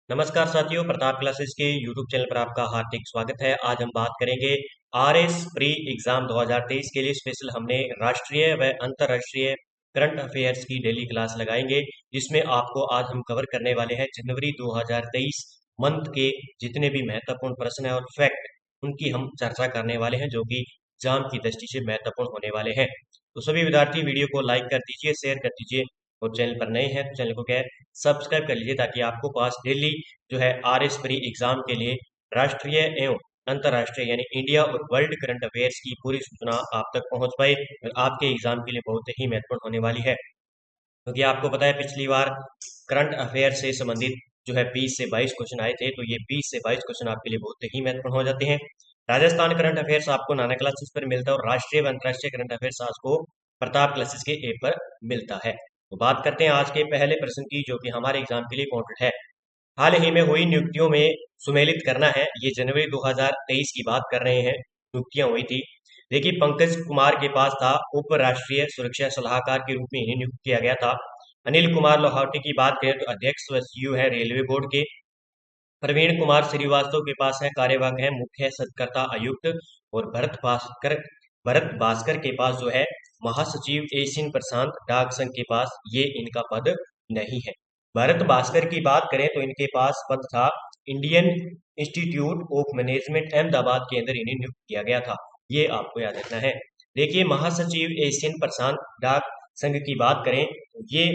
नमस्कार साथियों, प्रताप क्लासेस के यूट्यूब चैनल पर आपका हार्दिक स्वागत है। आज हम बात करेंगे आरएस प्री एग्जाम 2023 के लिए स्पेशल हमने राष्ट्रीय व अंतर्राष्ट्रीय करंट अफेयर्स की डेली क्लास लगाएंगे, जिसमें आपको आज हम कवर करने वाले हैं जनवरी 2023 मंथ के जितने भी महत्वपूर्ण प्रश्न है और फैक्ट उनकी हम चर्चा करने वाले हैं, जो कि एग्जाम की दृष्टि से महत्वपूर्ण होने वाले हैं। तो सभी विद्यार्थी वीडियो को लाइक कर दीजिए, शेयर कर दीजिए और चैनल पर नए हैं तो चैनल को क्या है सब्सक्राइब कर लीजिए, ताकि आपको पास डेली जो है आरएस प्री एग्जाम के लिए राष्ट्रीय एवं अंतर्राष्ट्रीय यानी इंडिया और वर्ल्ड करंट अफेयर्स की पूरी सूचना आप तक पहुंच पाए और आपके एग्जाम के लिए बहुत ही महत्वपूर्ण होने वाली है। क्योंकि आपको पता है पिछली बार करंट अफेयर से संबंधित जो है 20 से 22 क्वेश्चन आए थे, तो ये 20 से 22 क्वेश्चन आपके लिए बहुत ही महत्वपूर्ण हो जाते हैं। राजस्थान करंट अफेयर्स आपको नाना क्लासेस पर मिलता है और राष्ट्रीय व अंतर्राष्ट्रीय करंट अफेयर्स आपको प्रताप क्लासेस के ऐप पर मिलता है। तो बात करते हैं आज के पहले प्रश्न की, जो कि हमारे एग्जाम के लिए इंपॉर्टेंट है। हाल ही में हुई नियुक्तियों में सुमेलित करना है, ये जनवरी 2023 की बात कर रहे हैं, नियुक्तियां हुई थी। देखिए, पंकज कुमार के पास था, उप राष्ट्रीय सुरक्षा सलाहकार के रूप में इन्हें नियुक्त किया गया था। अनिल कुमार लोहाटी की बात करें तो अध्यक्ष व सीईओ है रेलवे बोर्ड के। प्रवीण कुमार श्रीवास्तव के पास है, कार्यवाहक है मुख्य सत्कर्ता आयुक्त। और भरत भास्कर के पास जो है महासचिव एशियन प्रशांत डाक संघ के पास ये इनका पद नहीं है। भरत भास्कर की बात करें तो इनके पास पद था Indian institute of management Ahmedabad के अंदर इन्हें नियुक्त किया गया था, ये आपको याद रखना है। देखिए, महासचिव एशियन प्रशांत डाक संघ की बात करें तो ये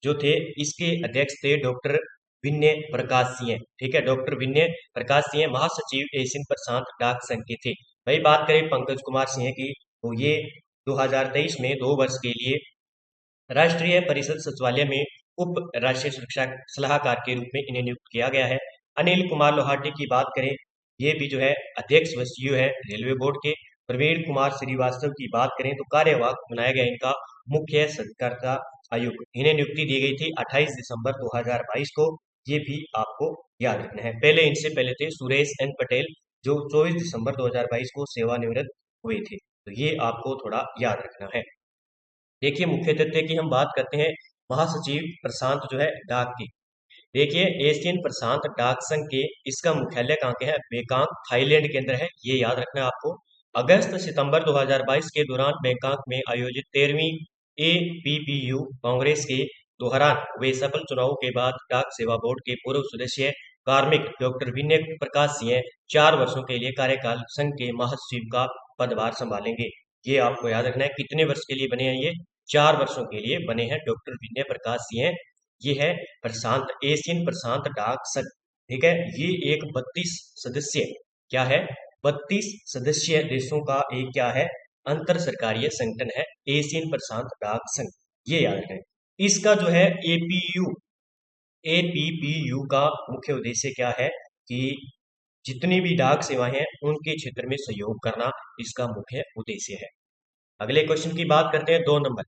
जो थे इसके अध्यक्ष थे डॉक्टर विनय प्रकाश सिंह। ठीक है, डॉक्टर विनय प्रकाश सिंह महासचिव एशियन प्रशांत डाक संघ के थे। वही बात करें पंकज कुमार सिंह की तो ये 2023 में 2 वर्ष के लिए राष्ट्रीय परिषद सचिवालय में उप राष्ट्रीय सुरक्षा सलाहकार के रूप में इन्हें नियुक्त किया गया है। अनिल कुमार लोहाटी की बात करें, ये भी जो है अध्यक्ष व सीईओ है रेलवे बोर्ड के। प्रवीण कुमार श्रीवास्तव की बात करें तो कार्यवाहक बनाया गया इनका मुख्य सत्कर्ता आयुक्त। इन्हें नियुक्ति दी गई थी 28 दिसंबर 2022 को, ये भी आपको याद रखना है। इनसे पहले थे सुरेश एन पटेल, जो 24 दिसंबर 2022 को सेवानिवृत्त हुए थे, तो ये आपको थोड़ा याद रखना है। देखिए, मुख्य तथ्य की हम बात करते हैं, महासचिव प्रशांत जो है डाक की। देखिए, एशियन प्रशांत डाक संघ के इसका मुख्यालय कहाँ के है, बैंकॉक थाईलैंड के अंदर है, ये याद रखना है आपको। अगस्त सितंबर 2022 के दौरान बैंकॉक में आयोजित 13वीं एपीपीयू कांग्रेस के दौरान हुए सफल चुनावों के बाद डाक सेवा बोर्ड के पूर्व सदस्य कार्मिक डॉक्टर विनय प्रकाश सिंह 4 वर्षों के लिए कार्यकाल संघ के महासचिव का पदभार संभालेंगे। ये आपको याद रखना है, कितने वर्ष के लिए बने हैं, ये 4 वर्षों के लिए बने हैं डॉक्टर विनय प्रकाश सिंह। ये है प्रशांत एशियन प्रशांत डाक संघ। ठीक है, ये एक 32 सदस्य क्या है, 32 सदस्य देशों का एक क्या है, अंतर सरकारीय संगठन है एशियन प्रशांत डाक संघ, ये याद रखें। इसका जो है एपीपीयू का मुख्य उद्देश्य क्या है कि जितनी भी डाक सेवाएं हैं उनके क्षेत्र में सहयोग करना इसका मुख्य उद्देश्य है। अगले क्वेश्चन की बात करते हैं, 2 नंबर।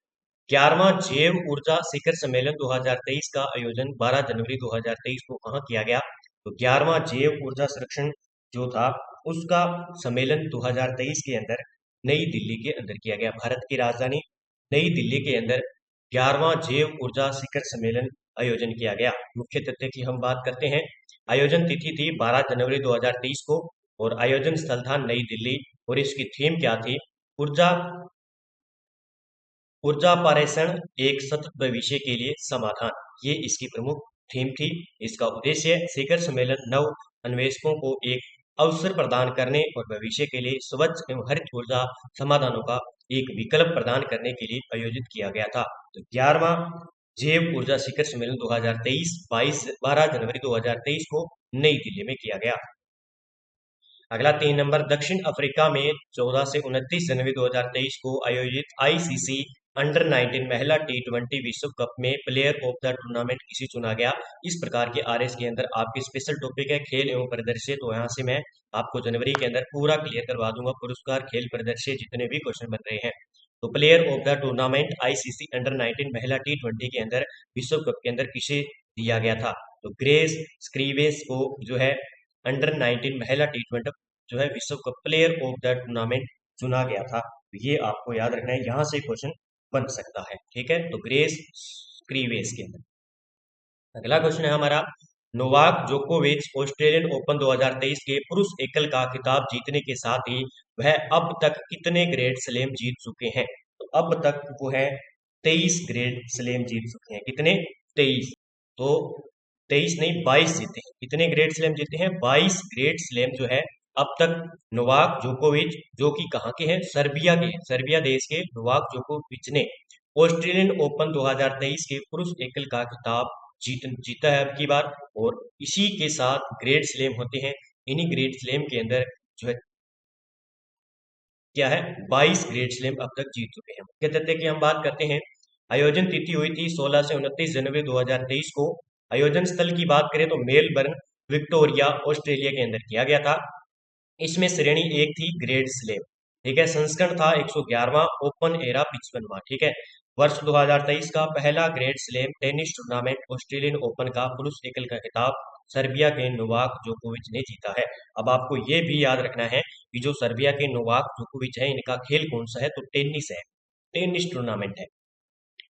11वां जैव ऊर्जा शिखर सम्मेलन 2023 का आयोजन 12 जनवरी 2023 को कहाँ किया गया, तो 11वां जैव ऊर्जा संरक्षण जो था उसका सम्मेलन 2023 के अंदर नई दिल्ली के अंदर किया गया। भारत की राजधानी नई दिल्ली के अंदर 11वां जैव ऊर्जा शिखर सम्मेलन आयोजन किया गया। मुख्य तथ्य की हम बात करते हैं, आयोजन तिथि थी 12 जनवरी 2023 को और आयोजन स्थल था नई दिल्ली। और इसकी थीम क्या थी, ऊर्जा ऊर्जापारेषण एक सतत भविष्य के लिए समाधान, ये इसकी प्रमुख थीम थी। इसका उद्देश्य शिखर सम्मेलन नव अन्वेषकों को एक अवसर प्रदान करने और भविष्य के लिए स्वच्छ एवं हरित ऊर्जा समाधानों का एक विकल्प प्रदान करने के लिए आयोजित किया गया था। तो 11वां जैव ऊर्जा शिखर सम्मेलन 2023 12 जनवरी 2023 को नई दिल्ली में किया गया। अगला 3 नंबर, दक्षिण अफ्रीका में 14 से 29 जनवरी 2023 को आयोजित आईसीसी अंडर-19 महिला टी20 विश्व कप में प्लेयर ऑफ द टूर्नामेंट किसे चुना गया। इस प्रकार के आरएस के अंदर आपके स्पेशल टॉपिक है खेल एवं परिदृश्य, तो यहाँ से मैं आपको जनवरी के अंदर पूरा क्लियर करवा दूंगा, पुरस्कार खेल परिदृश्य जितने भी क्वेश्चन बन रहे हैं। तो player of the tournament ICC under-19 महिला टी20 के अंदर विश्व कप के अंदर किसे दिया गया था, तो ग्रेस स्क्रीवेस को जो है अंडर-19 महिला टी20 जो है विश्व cup player of the tournament चुना गया था। तो ये आपको याद रखना है, यहां से क्वेश्चन बन सकता है। ठीक है, तो ग्रेस स्क्रीवेस के अंदर। अगला क्वेश्चन है हमारा नोवाक जोकोविच ऑस्ट्रेलियन ओपन 2023 के पुरुष एकल का खिताब जीतने के साथ ही वह अब तक कितने ग्रैंड स्लैम जीत चुके हैं? तो अब तक वो है 23 ग्रैंड स्लैम जीत चुके हैं। कितने? 23। तो 23 नहीं, 22 जीते हैं। कितने ग्रैंड स्लैम जीते हैं? 22 ग्रैंड स्लैम जो है अब तक नोवाक जोकोविच, जो कि कहाँ के हैं? सर्बिया के हैं। सर्बिया देश के नोवाक जोकोविच ने ऑस्ट्रेलियन ओपन 2023 के पुरुष एकल का खिताब जीता है अब की बार। और इसी के साथ ग्रैंड स्लैम होते हैं। इन्हीं ग्रैंड स्लैम के अंदर जो है क्या है, 22 ग्रैंड स्लैम अब तक जीत चुके हैं। मुख्य तथ्य की हम बात करते हैं। आयोजन तिथि हुई थी 16 से 29 जनवरी 2023 को। आयोजन स्थल की बात करें तो मेलबर्न, विक्टोरिया, ऑस्ट्रेलिया के अंदर किया गया था। इसमें श्रेणी एक थी ग्रेड स्लेम, ठीक है। संस्करण था 111वां, ओपन एरा 55वां, ठीक है। वर्ष 2023 का पहला grade slam tennis tournament Australian open का पुरुष एकल का खिताब सर्बिया के नोवाक जोकोविच ने जीता है। अब आपको ये भी याद रखना है कि जो सर्बिया के नोवाक जोकोविच है, इनका खेल कौन सा है? तो टेनिस है, टेनिस टूर्नामेंट है,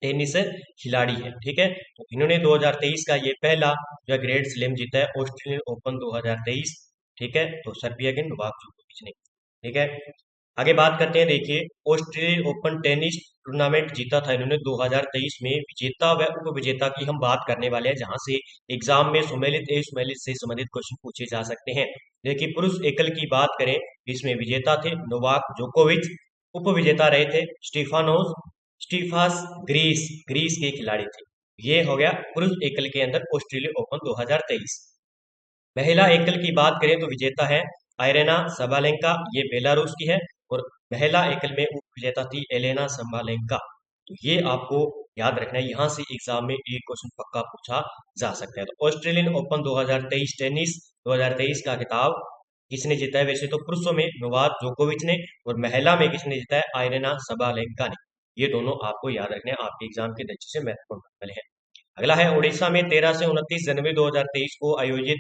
टेनिस खिलाड़ी है, ठीक है। तो इन्होंने 2023 का ये पहला जो ग्रेड स्लेम जीता है ऑस्ट्रेलियन ओपन 2023, ठीक है। तो सर्बिया के नोवाक जोकोविच ने, ठीक है। आगे बात करते हैं। देखिए, ऑस्ट्रेलियन ओपन टेनिस टूर्नामेंट जीता था इन्होंने 2023 में। विजेता व उप विजेता की हम बात करने वाले हैं, जहां से एग्जाम में सुमेलित सुमेलित से संबंधित क्वेश्चन पूछे जा सकते हैं। देखिए, पुरुष एकल की बात करें, इसमें विजेता थे नोवाक जोकोविच, उप विजेता रहे थे स्टीफानोस स्टीफास ग्रीस, ग्रीस के खिलाड़ी थे। ये हो गया पुरुष एकल के अंदर ऑस्ट्रेलियन ओपन 2023। महिला एकल की बात करें तो विजेता है आयरेना सबालेंका, ये बेलारूस की है। और महिला एकल में उप विजेता थी एलेना सबालेंका। तो ये आपको याद रखना है, यहाँ से एग्जाम में एक क्वेश्चन पक्का पूछा जा सकता है। तो ऑस्ट्रेलियन ओपन 2023 टेनिस 2023 का खिताब किसने जीता है? वैसे तो पुरुषों में नोवाक जोकोविच ने, और महिला में किसने जीता है? आयरेना सबालेंका ने। ये दोनों आपको याद रखने हैं, आपके एग्जाम के दृष्टि से महत्वपूर्ण वाले हैं। अगला है, उड़ीसा में 13 से 29 जनवरी 2023 को आयोजित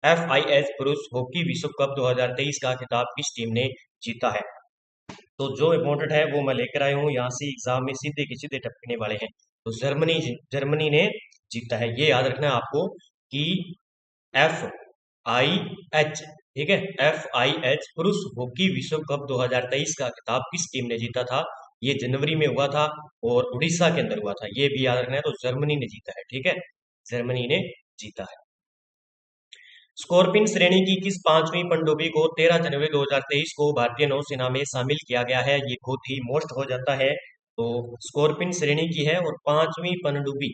FIS पुरुष हॉकी विश्व कप 2023 का खिताब किस टीम ने जीता है? तो जो इम्पोर्टेंट है वो मैं लेकर आया हूँ, यहाँ से एग्जाम में सीधे के सीधे टपकने वाले हैं। तो जर्मनी, जर्मनी ने जीता है। ये याद रखना है आपको कि FIH, ठीक है, FIH पुरुष हॉकी विश्व कप 2023 का खिताब किस टीम ने जीता था? ये जनवरी में हुआ था और उड़ीसा के अंदर हुआ था। ये भी याद रखना है। तो जर्मनी ने जीता है, ठीक है, जर्मनी ने जीता है। स्कॉर्पिन श्रेणी की किस पांचवी पनडुब्बी को 13 जनवरी 2023 को भारतीय नौसेना में शामिल किया गया है? ये बहुत ही मोस्ट हो जाता है। तो स्कॉर्पिन श्रेणी की है और पांचवी पनडुब्बी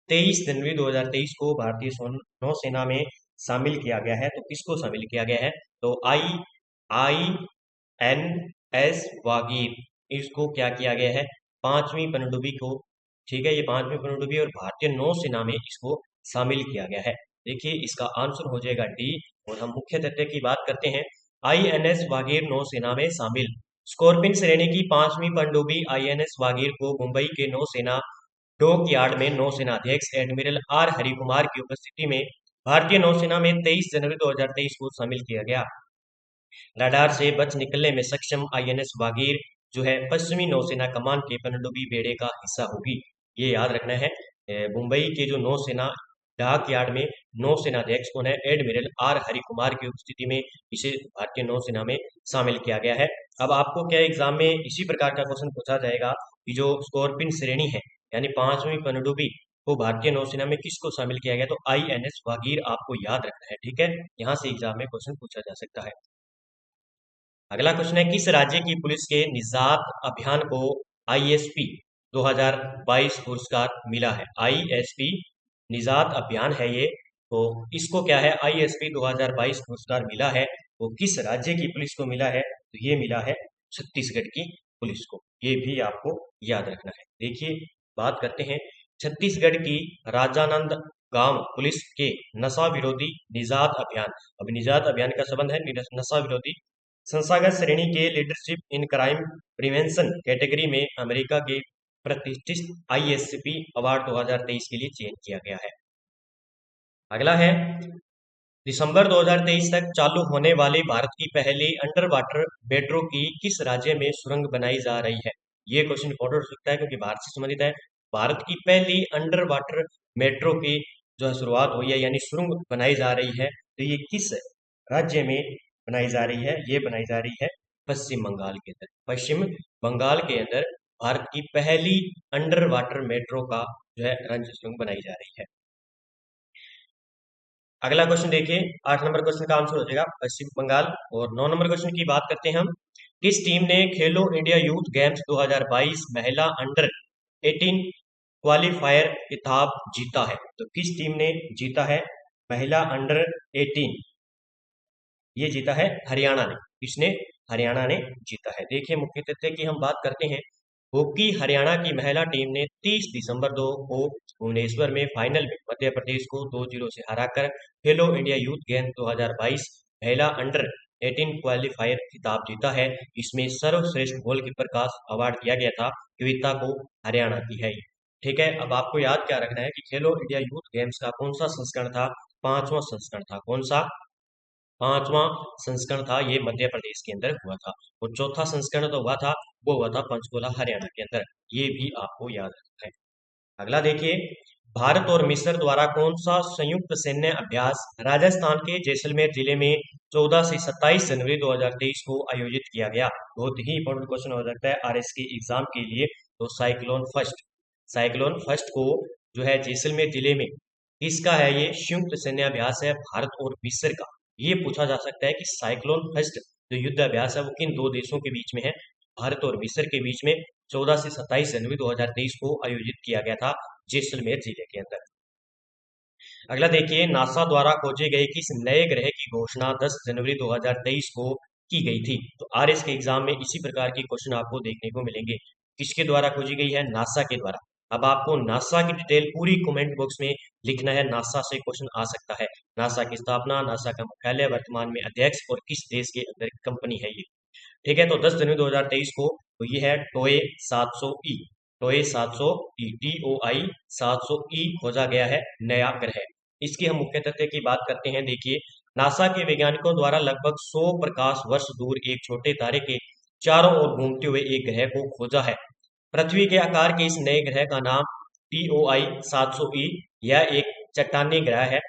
23 जनवरी 2023 को भारतीय नौसेना में शामिल किया गया है। तो किसको शामिल किया गया है? तो INS वागीर, इसको क्या किया गया है? पांचवी पनडुब्बी को, ठीक है, ये पांचवी पनडुब्बी और भारतीय नौसेना में इसको शामिल किया गया है। देखिए, इसका आंसर हो जाएगा डी। और हम मुख्य तथ्य की बात करते हैं। INS वागीर नौसेना में शामिल। स्कॉर्पिन श्रेणी की पांचवी पनडुब्बी INS वागीर को मुंबई के नौसेना डॉक यार्ड में नौसेना अध्यक्ष एडमिरल R हरिकुमार की उपस्थिति में भारतीय नौसेना में 23 जनवरी 2023 को शामिल किया गया। रडार से बच निकलने में सक्षम INS वागीर जो है पश्चिमी नौसेना कमान के पनडुब्बी बेड़े का हिस्सा होगी। ये याद रखना है। मुंबई के जो नौसेना डाक यार्ड में नौसेना अध्यक्ष कौन है? एडमिरल R हरिकुमार की उपस्थिति में इसे भारतीय नौसेना में शामिल किया गया है। अब आपको क्या एग्जाम में इसी प्रकार का क्वेश्चन पूछा जाएगा कि जो स्कॉर्पिन श्रेणी है, यानी पांचवी पनडुब्बी को भारतीय नौसेना में किसको शामिल किया गया? तो INS वागीर आपको याद रखना है, ठीक है। यहाँ से एग्जाम में क्वेश्चन पूछा जा सकता है। अगला क्वेश्चन है, किस राज्य की पुलिस के निजात अभियान को ISP 2022 पुरस्कार मिला है? ISP निजात अभियान है ये। तो इसको क्या है? ISP 2022 पुरस्कार मिला है। वो किस राज्य की पुलिस को मिला है? तो ये मिला है छत्तीसगढ़ की पुलिस को। ये भी आपको याद रखना है। देखिए, बात करते हैं छत्तीसगढ़ की राजानंद गांव पुलिस के नशा विरोधी निजात अभियान। अब निजात अभियान का संबंध है नशा विरोधी संस्थागत श्रेणी के leadership in crime prevention category में अमेरिका के प्रतिष्ठित ISP अवार्ड 2023 के लिए चयन किया गया है। अगला है, दिसंबर 2023 तक चालू होने वाली भारत की पहली अंडर वाटर मेट्रो की किस राज्य में सुरंग बनाई जा रही है? ये क्वेश्चन इंपॉर्टेंट हो सकता है क्योंकि भारत से संबंधित है। भारत की पहली अंडर वाटर मेट्रो की जो है शुरुआत हुई है, यानी सुरंग बनाई जा रही है, तो ये किस राज्य में बनाई जा रही है? ये बनाई जा रही है पश्चिम बंगाल के अंदर। पश्चिम बंगाल के अंदर भारत की पहली अंडर वाटर मेट्रो का जो है रंज सुरंग बनाई जा रही है। अगला क्वेश्चन देखिए, 8 नंबर क्वेश्चन का आंसर हो जाएगा पश्चिम बंगाल। और 9 नंबर क्वेश्चन की बात करते हैं हम। किस टीम ने खेलो इंडिया यूथ गेम्स 2022 महिला अंडर 18 क्वालिफायर खिताब जीता है? तो किस टीम ने जीता है महिला अंडर 18? ये जीता है हरियाणा ने। किसने? हरियाणा ने जीता है। देखिए, मुख्य तथ्य की हम बात करते हैं। हॉकी हरियाणा की महिला टीम ने 30 दिसंबर 2 को भुवनेश्वर में फाइनल में मध्य प्रदेश को 2-0 से हराकर खेलो इंडिया यूथ गेम 2022 महिला अंडर 18 क्वालिफायर खिताब जीता है। इसमें सर्वश्रेष्ठ गोलकीपर का अवार्ड दिया गया था, कविता को हरियाणा की है ये। ठीक है, अब आपको याद क्या रखना है कि खेलो इंडिया यूथ गेम्स का कौन सा संस्करण था? 5वां संस्करण था। कौन सा? 5वां संस्करण था, ये मध्य प्रदेश के अंदर हुआ था। और चौथा संस्करण तो हुआ था, वो हुआ था पंचकुला हरियाणा के अंदर। ये भी आपको याद रखना है। अगला देखिए, भारत और मिस्र द्वारा कौन सा संयुक्त सैन्य अभ्यास राजस्थान के जैसलमेर जिले में 14 से 27 जनवरी 2023 को आयोजित किया गया? बहुत ही इंपॉर्टेंट क्वेश्चन हो सकता है आरएस के एग्जाम के लिए। तो साइक्लोन फर्स्ट को जो है जैसलमेर जिले में किसका है? ये संयुक्त सैन्य अभ्यास है भारत और मिस्र का। ये पूछा जा सकता है कि साइक्लोन फर्स्ट जो युद्ध अभ्यास है वो किन दो देशों के बीच में है? भारत और मिस्र के बीच में 14 से 27 जनवरी 2023 को आयोजित किया गया था जैसलमेर जिले के अंदर। अगला देखिए, नासा द्वारा खोजे गए किस नए ग्रह की घोषणा 10 जनवरी 2023 को की गई थी? तो आरएस के एग्जाम में इसी प्रकार के क्वेश्चन आपको देखने को मिलेंगे। किसके द्वारा खोजी गई है? नासा के द्वारा। अब आपको नासा की डिटेल पूरी कमेंट बॉक्स में लिखना है, नासा से क्वेश्चन आ सकता है। नासा की स्थापना, नासा का मुख्यालय, वर्तमान में अध्यक्ष और किस देश के अंदर कंपनी है ये। ठीक है, तो 10 जनवरी 2023 को तो ये है टोए 700 ई। टोए 700 ई, TOI 700 ई खोजा गया है नया ग्रह। इसकी हम मुख्य तथ्य की बात करते हैं। देखिए, नासा के वैज्ञानिकों द्वारा लगभग 100 प्रकाश वर्ष दूर एक छोटे तारे के चारों ओर घूमते हुए एक ग्रह को खोजा है। पृथ्वी के आकार के इस नए ग्रह का नाम TOI 700E, यह एक चट्टानी ग्रह है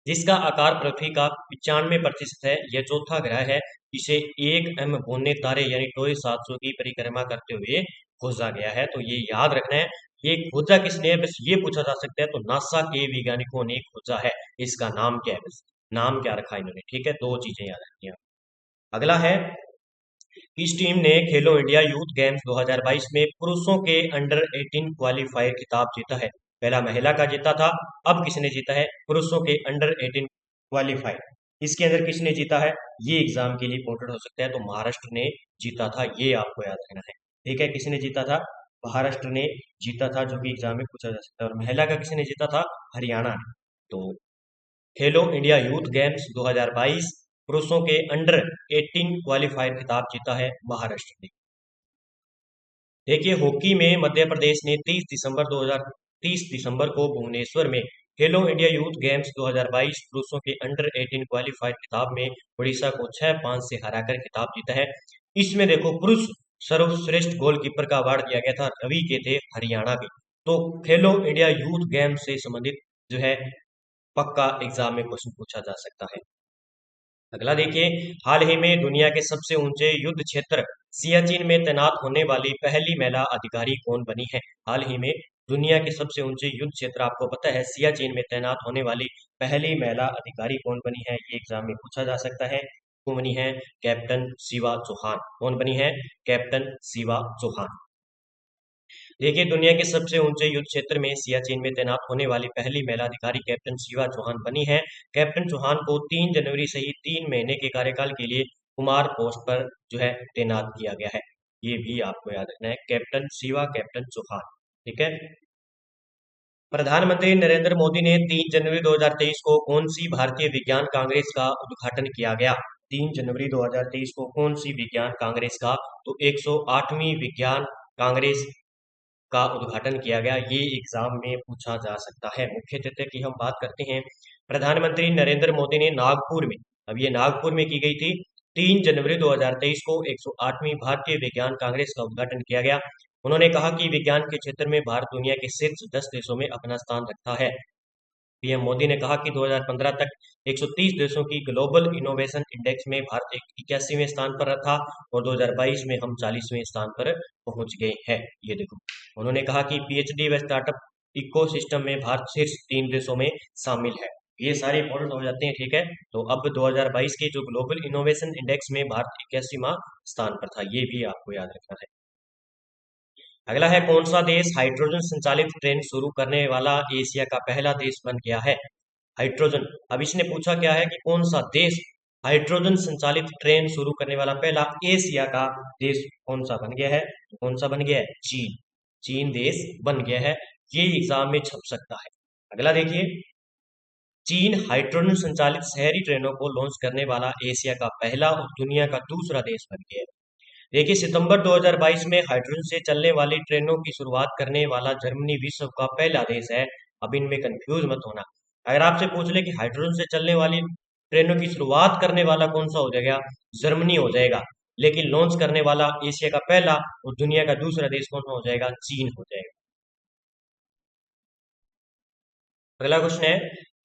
जिसका आकार पृथ्वी का 95% है। यह चौथा ग्रह है। इसे 1M बोने तारे यानी टोए 700 की परिक्रमा करते हुए खोजा गया है। तो ये याद रखना है, ये खोजा किसने है? बस ये पूछा जा सकता है। तो नासा के वैज्ञानिकों ने खोजा है। इसका नाम क्या है? बस नाम क्या रखा इन्होंने। ठीक है, दो चीजें याद रखनी है। अगला है, किस टीम ने खेलो इंडिया यूथ गेम्स 2022 में पुरुषों के अंडर 18 क्वालिफायर खिताब जीता है? पहला महिला का जीता था, अब किसने जीता है? पुरुषों के अंडर 18 क्वालिफायर। इसके अंदर किसने जीता है? ये एग्जाम के लिए इंपॉर्टेंट हो सकता है। तो महाराष्ट्र ने जीता था, ये आपको याद रखना है। ठीक है, किसने जीता था? महाराष्ट्र ने जीता था, जो कि एग्जाम में पूछा जा सकता है। और महिला का किसने जीता था? हरियाणा ने। तो खेलो इंडिया यूथ गेम्स 2022 पुरुषों के अंडर 18 क्वालिफायर खिताब जीता है महाराष्ट्र ने। देखिए, हॉकी में मध्य प्रदेश ने 30 दिसंबर को भुवनेश्वर में खेलो इंडिया यूथ गेम्स 2022 पुरुषों के अंडर 18 क्वालिफायर खिताब में उड़ीसा को 6-5 से हराकर खिताब जीता है। इसमें देखो, पुरुष सर्वश्रेष्ठ गोलकीपर का अवार्ड दिया गया था, रवि के थे, हरियाणा के। तो खेलो इंडिया यूथ गेम्स से संबंधित जो है पक्का एग्जाम में क्वेश्चन पूछा जा सकता है। अगला देखिए, हाल ही में दुनिया के सबसे ऊंचे युद्ध क्षेत्र सियाचिन में तैनात होने वाली पहली महिला अधिकारी कौन बनी है? हाल ही में दुनिया के सबसे ऊंचे युद्ध क्षेत्र आपको पता है सियाचिन में तैनात होने वाली पहली महिला अधिकारी कौन बनी है? ये एग्जाम में पूछा जा सकता है। कौन बनी है? कैप्टन शिवा चौहान। कौन बनी है? कैप्टन शिवा चौहान। देखिए, दुनिया के सबसे ऊंचे युद्ध क्षेत्र में सियाचिन में तैनात होने वाली पहली महिला अधिकारी कैप्टन शिवा चौहान बनी है। कैप्टन चौहान को 3 जनवरी से ही 3 महीने के कार्यकाल के लिए कुमार पोस्ट पर जो है तैनात किया गया है। ये भी आपको याद रखना है, कैप्टन शिवा, कैप्टन चौहान। ठीक है, प्रधानमंत्री नरेंद्र मोदी ने 3 जनवरी 2023 को कौन सी भारतीय विज्ञान कांग्रेस का उद्घाटन किया गया? 3 जनवरी 2023 को कौन सी विज्ञान कांग्रेस का? तो 108वीं विज्ञान कांग्रेस का उद्घाटन किया गया। ये एग्जाम में पूछा जा सकता है। मुख्य तथ्य की हम बात करते हैं। प्रधानमंत्री नरेंद्र मोदी ने नागपुर में, अब ये नागपुर में की गई थी, 3 जनवरी 2023 को 108वीं भारतीय विज्ञान कांग्रेस का उद्घाटन किया गया। उन्होंने कहा कि विज्ञान के क्षेत्र में भारत दुनिया के शीर्ष 10 देशों में अपना स्थान रखता है। पीएम मोदी ने कहा कि 2015 तक 130 देशों की ग्लोबल इनोवेशन इंडेक्स में भारत 81वें स्थान पर था और 2022 में हम 40वें स्थान पर पहुंच गए हैं। ये देखो, उन्होंने कहा कि पीएचडी व स्टार्टअप इकोसिस्टम में भारत शीर्ष 3 देशों में शामिल है। ये सारे इंपॉर्टेंट हो जाते हैं, ठीक है। तो अब 2022 के जो ग्लोबल इनोवेशन इंडेक्स में भारत 81वां स्थान पर था, ये भी आपको याद रखना है। अगला है, कौन सा देश हाइड्रोजन संचालित ट्रेन शुरू करने वाला एशिया का पहला देश बन गया है? हाइड्रोजन, अब इसने पूछा क्या है कि कौन सा देश हाइड्रोजन संचालित ट्रेन शुरू करने वाला पहला एशिया का देश कौन सा बन गया है? कौन सा बन गया है? चीन। चीन देश बन गया है। ये एग्जाम में छप सकता है। अगला देखिए, चीन हाइड्रोजन संचालित शहरी ट्रेनों को लॉन्च करने वाला एशिया का पहला और दुनिया का दूसरा देश बन गया है। देखिए, सितंबर 2022 में हाइड्रोजन से चलने वाली ट्रेनों की शुरुआत करने वाला जर्मनी विश्व का पहला देश है। अब इनमें कंफ्यूज मत होना। अगर आपसे पूछ ले कि हाइड्रोजन से चलने वाली ट्रेनों की शुरुआत करने वाला कौन सा हो जाएगा? जर्मनी हो जाएगा। लेकिन लॉन्च करने वाला एशिया का पहला और दुनिया का दूसरा देश कौन सा हो जाएगा? चीन हो जाएगा। अगला क्वेश्चन है,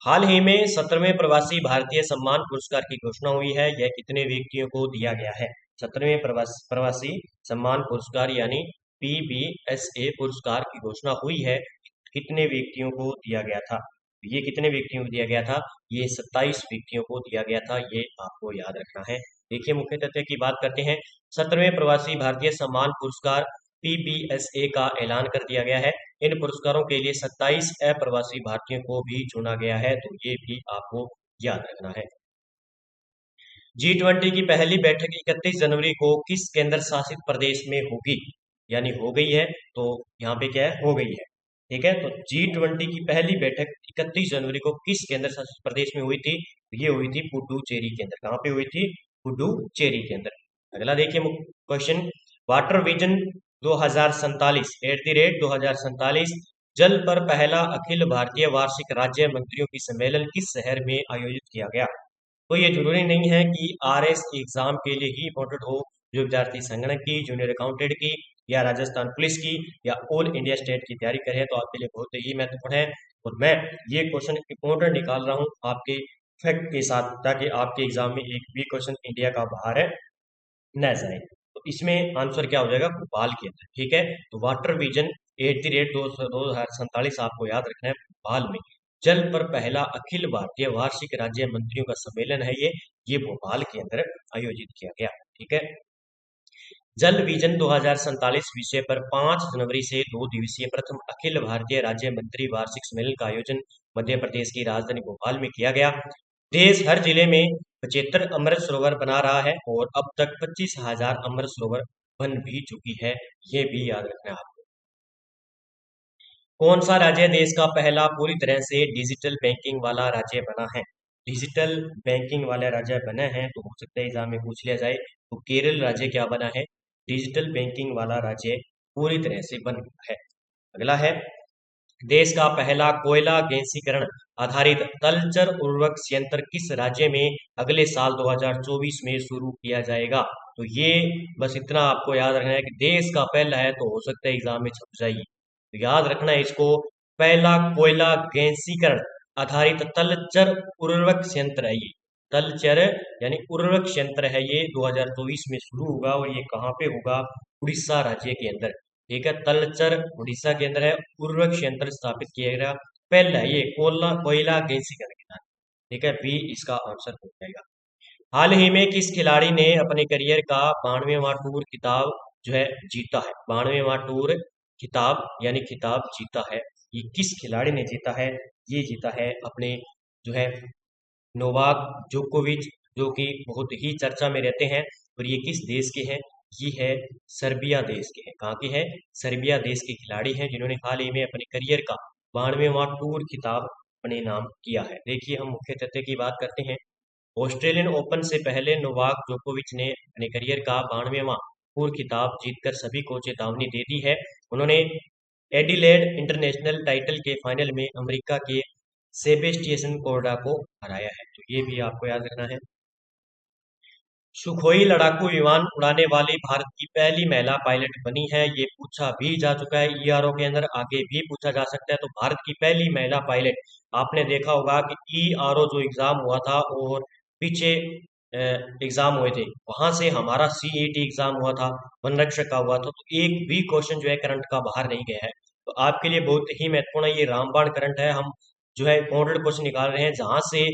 हाल ही में 17वें प्रवासी भारतीय सम्मान पुरस्कार की घोषणा हुई है। यह कितने व्यक्तियों को दिया गया है? 17वें प्रवासी सम्मान पुरस्कार यानी PBSA पुरस्कार की घोषणा हुई है। कितने व्यक्तियों को दिया गया था? ये कितने व्यक्तियों को दिया गया था? ये 27 व्यक्तियों को दिया गया था। ये आपको याद रखना है। देखिए, मुख्य तथ्य की बात करते हैं। 17वें प्रवासी भारतीय सम्मान पुरस्कार PBSA का ऐलान कर दिया गया है। इन पुरस्कारों के लिए 27 अप्रवासी भारतीयों को भी चुना गया है, तो ये भी आपको याद रखना है। G20 की पहली बैठक 31 जनवरी को किस केंद्र शासित प्रदेश में होगी? यानी हो गई है, तो यहाँ पे क्या है? हो गई है। ठीक है, तो G20 की पहली बैठक 31 जनवरी को किस केंद्र शासित प्रदेश में हुई थी? ये हुई थी पुडुचेरी के अंदर। कहाँ पे हुई थी? पुडुचेरी के अंदर। अगला देखिए क्वेश्चन, वाटर विजन 2047 @2047 जल पर पहला अखिल भारतीय वार्षिक राज्य मंत्रियों की सम्मेलन किस शहर में आयोजित किया गया? तो ये जरूरी नहीं है कि RS एग्जाम के लिए ही इंपॉर्टेंट हो। जो विद्यार्थी संगणक की, जूनियर अकाउंटेंट की या राजस्थान पुलिस की या ऑल इंडिया स्टेट की तैयारी करे तो आपके लिए बहुत ही महत्वपूर्ण है। और मैं ये क्वेश्चन इंपॉर्टेंट निकाल रहा हूँ आपके फैक्ट के साथ, ताकि आपके एग्जाम में एक भी क्वेश्चन इंडिया का बाहर न जाए। तो इसमें आंसर क्या हो जाएगा? भोपाल के अंदर। ठीक है, तो वाटर विजन @2047 आपको याद रखना है। भोपाल में जल पर पहला अखिल भारतीय वार्षिक राज्य मंत्रियों का सम्मेलन है ये भोपाल के अंदर आयोजित किया गया। ठीक है, जल विजन 2047 विषय पर 5 जनवरी से 2 दिवसीय प्रथम अखिल भारतीय राज्य मंत्री वार्षिक सम्मेलन का आयोजन मध्य प्रदेश की राजधानी भोपाल में किया गया। देश हर जिले में 75 अमृत सरोवर बना रहा है और अब तक 25,000 अमृत सरोवर बन भी चुकी है। ये भी याद रखना है आपको। कौन सा राज्य देश का पहला पूरी तरह से डिजिटल बैंकिंग वाला राज्य बना है? डिजिटल बैंकिंग वाला राज्य बना है, तो हो सकता है एग्जाम में पूछ लिया जाए। तो केरल राज्य क्या बना है? डिजिटल बैंकिंग वाला राज्य पूरी तरह से बन गया है। अगला है, देश का पहला कोयला गैसीकरण आधारित तलचर उर्वरक संयंत्र किस राज्य में अगले साल 2024 में शुरू किया जाएगा? तो ये बस इतना आपको याद रखना है कि देश का पहला है, तो हो सकता है एग्जाम में छप जाइए। तो याद रखना है इसको, पहला कोयला गैसीकरण आधारित तलचर उर्वरक संयंत्र है ये। तलचर यानी उर्वरक संयंत्र है ये, 2024 में शुरू होगा और ये कहाँ पे होगा? उड़ीसा राज्य के अंदर। ठीक है, तलचर उड़ीसा के अंदर है। उर्वरक संयंत्र स्थापित किया गया पहला ये कोयला गैसीकरण के साथ। ठीक है, बी इसका आंसर हो जाएगा। हाल ही में किस खिलाड़ी ने अपने करियर का 92वां टूर खिताब जो है जीता है? 92वां टूर खिताब यानी खिताब जीता है। ये किस खिलाड़ी ने जीता है? ये जीता है अपने जो है नोवाक जोकोविच, जो कि बहुत ही चर्चा में रहते हैं। और ये किस देश के हैं? ये है सर्बिया देश के हैं। कहाँ के हैं? सर्बिया देश के खिलाड़ी हैं, जिन्होंने हाल ही में अपने करियर का 92वां टूर खिताब अपने नाम किया है। देखिए, हम मुख्य तथ्य की बात करते हैं। ऑस्ट्रेलियन ओपन से पहले नोवाक जोकोविच ने अपने करियर का 92वां टूर खिताब जीतकर सभी को चेतावनी दे दी है। उन्होंने एडिलेड इंटरनेशनल टाइटल के फाइनल में अमेरिका के सेबेस्टियन कोर्डा को हराया है। तो ये भी आपको याद रखना है। सुखोई लड़ाकू विमान उड़ाने वाली भारत की पहली महिला पायलट बनी है, ये पूछा भी जा चुका है ईआरओ के अंदर, आगे भी पूछा जा सकता है। तो भारत की पहली महिला पायलट, आपने देखा होगा कि ईआरओ जो एग्जाम हुआ था और पीछे एग्जाम हुए थे, वहां से हमारा सीईटी एग्जाम हुआ था, वन रक्षक का हुआ था, तो एक भी क्वेश्चन जो है करंट का बाहर नहीं गया है। तो आपके लिए बहुत ही महत्वपूर्ण है, ये रामबाण करंट है। हम जो है इंपॉर्टेंट क्वेश्चन निकाल रहे हैं जहां से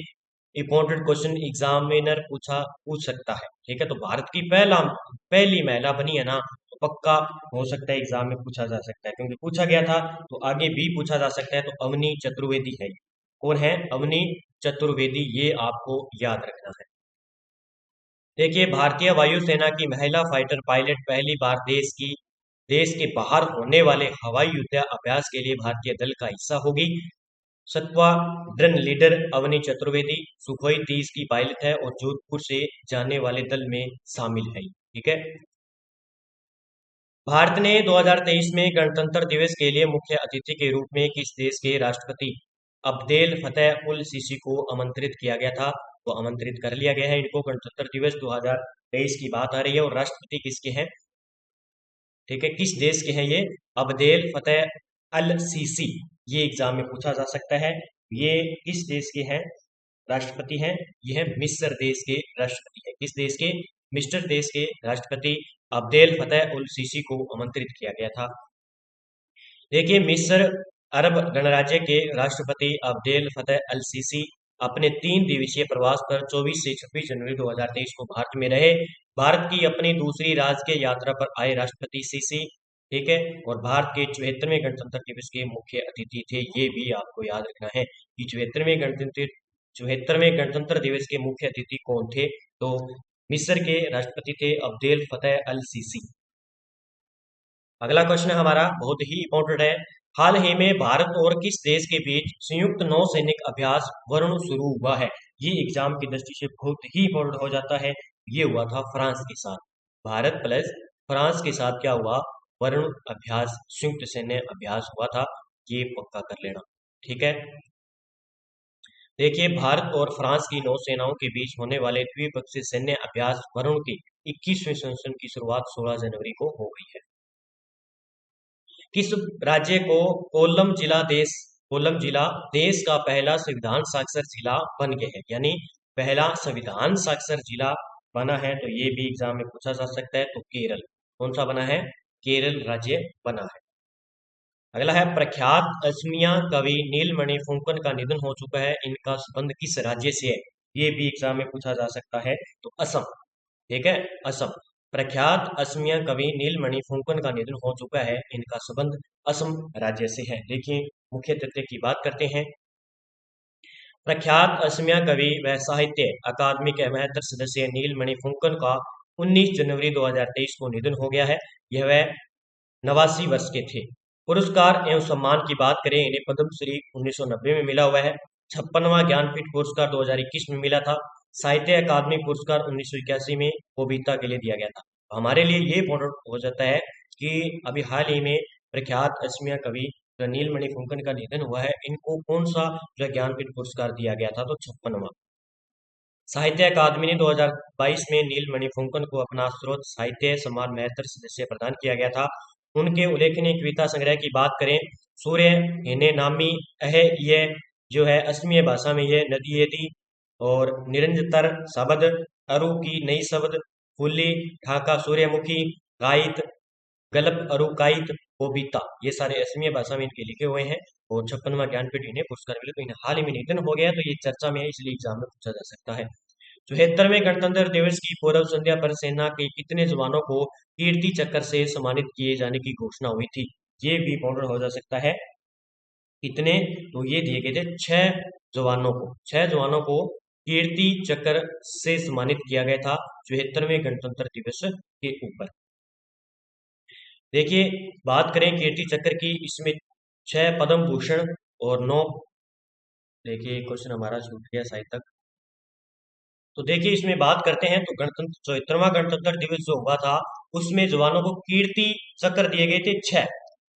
इंपॉर्टेंट क्वेश्चन एग्जामिनर पूछ सकता है। ठीक है, तो भारत की पहली महिला बनी है ना, तो पक्का हो सकता है एग्जाम में पूछा जा सकता है, क्योंकि पूछा गया था तो आगे भी पूछा जा सकता है। तो अवनी चतुर्वेदी है, कौन है? अवनी चतुर्वेदी, ये आपको याद रखना है। देखिए, भारतीय वायुसेना की महिला फाइटर पायलट पहली बार देश के बाहर होने वाले हवाई युद्ध अभ्यास के लिए भारतीय दल का हिस्सा होगी। Squadron leader Avani Chaturvedi Sukhoi 30 की पायलट है और जोधपुर से जाने वाले दल में शामिल है। ठीक है, भारत ने 2023 में गणतंत्र दिवस के लिए मुख्य अतिथि के रूप में किस देश के राष्ट्रपति अब्देल फतेह उल सीसी को आमंत्रित किया गया था? तो आमंत्रित कर लिया गया है इनको। गणतंत्र दिवस 2023 की बात आ रही है और राष्ट्रपति किसके हैं? ठीक है, किस देश के हैं ये? अब्देल फतेह अल सीसी, ये एग्जाम में पूछा जा सकता है। ये किस देश के हैं राष्ट्रपति हैं? ये है मिस्र देश के राष्ट्रपति है। किस देश के? मिस्र देश के राष्ट्रपति अब्देल फतेह उल सीसी को आमंत्रित किया गया था। देखिए, मिस्र अरब गणराज्य के राष्ट्रपति अब्देल फतेह अल सीसी अपने 3 दिवसीय प्रवास पर 24 से 26 जनवरी 2023 को भारत में रहे। भारत की अपनी दूसरी राजकीय यात्रा पर आए राष्ट्रपति सीसी, ठीक है, और भारत के 74वें गणतंत्र दिवस के मुख्य अतिथि थे। ये भी आपको याद रखना है कि 74वें गणतंत्र दिवस के मुख्य अतिथि कौन थे? तो मिस्र के राष्ट्रपति थे अब्देल फतेह अल सीसी। अगला क्वेश्चन हमारा बहुत ही इंपॉर्टेंट है। हाल ही में भारत और किस देश के बीच संयुक्त नौसैनिक अभ्यास वरुण शुरू हुआ है? ये एग्जाम की दृष्टि से बहुत ही इंपॉर्टेंट हो जाता है। ये हुआ था फ्रांस के साथ। भारत प्लस फ्रांस के साथ क्या हुआ? वरुण अभ्यास, संयुक्त सैन्य अभ्यास हुआ था। ये पक्का कर लेना। ठीक है, देखिए, भारत और फ्रांस की नौसेनाओं के बीच होने वाले द्विपक्षीय सैन्य अभ्यास वरुण के 21वें सेशन की शुरुआत 16 जनवरी को हो गई है। किस राज्य को कोल्लम जिला देश का पहला संविधान साक्षर जिला बन गया है? यानी पहला संविधान साक्षर जिला बना है, तो ये भी एग्जाम में पूछा जा सकता है। तो केरल, कौन सा बना है? केरल राज्य बना है। अगला है, प्रख्यात असमिया कवि नीलमणि फुंकन का निधन हो चुका है, इनका संबंध किस राज्य से है? ये भी एग्जाम में पूछा जा सकता है। तो असम, ठीक है, असम। प्रख्यात असमिया कवि नीलमणि फुंकन का निधन हो चुका है, इनका संबंध असम राज्य से है। देखिए, मुख्य तथ्य की बात करते हैं। प्रख्यात असमिया कवि व साहित्य अकादमी के महत्तर सदस्य नीलमणि फुंकन का 19 जनवरी 2023 को निधन हो गया है। यह वह 89 वर्ष के थे। पुरस्कार एवं सम्मान की बात करें, इन्हें पद्मश्री 1990 में मिला हुआ है। 56वां ज्ञानपीठ पुरस्कार 2021 में मिला था। साहित्य अकादमी पुरस्कार 1981 में कविता के लिए दिया गया था। हमारे लिए ये इम्पोर्टेंट हो जाता है कि अभी हाल ही में प्रख्यात असमिया कवि जो नीलमणि फुंकन का निधन हुआ है, इनको कौन सा जो ज्ञानपीठ पुरस्कार दिया गया था? तो 56वां। साहित्य अकादमी ने 2022 में नीलमणि फुंकन को अपना स्रोत साहित्य सम्मान महत्तर सदस्य प्रदान किया गया था। उनके उल्लेखनीय कविता संग्रह की बात करें, सूर्य हेने नामी अह, ये जो है असमिया भाषा में ये नदियेदी और निरंतर शब्द अरु की नई शब्द फुल्ली ठाका सूर्यमुखी गायित गलप अरुकाइत कोबिता, ये सारे असमिया भाषा में इनके लिखे हुए हैं। और 56वां ज्ञानपीठ इन्हें पुरस्कार मिले, तो इन्हें हाल ही में निधन हो गया, तो ये चर्चा में है, इसलिए एग्जाम में पूछा जा सकता है। 74वें गणतंत्र दिवस की पूर्व संध्या पर सेना के कितने जवानों को कीर्ति चक्र से सम्मानित किए जाने की घोषणा हुई थी? ये भी इंपॉर्टेंट हो जा सकता है। कितने? तो ये दिए गए थे 6 जवानों को कीर्ति चक्र से सम्मानित किया गया था 74वें गणतंत्र दिवस के ऊपर। देखिए, बात करें कीर्ति चक्र की, इसमें 6 पद्म भूषण और 9, देखिए क्वेश्चन हमारा छूट गया शायद तक। तो देखिए, इसमें बात करते हैं तो गणतंत्र 74वां गणतंत्र दिवस जो हुआ था, उसमें जवानों को कीर्ति चक्र दिए गए थे 6।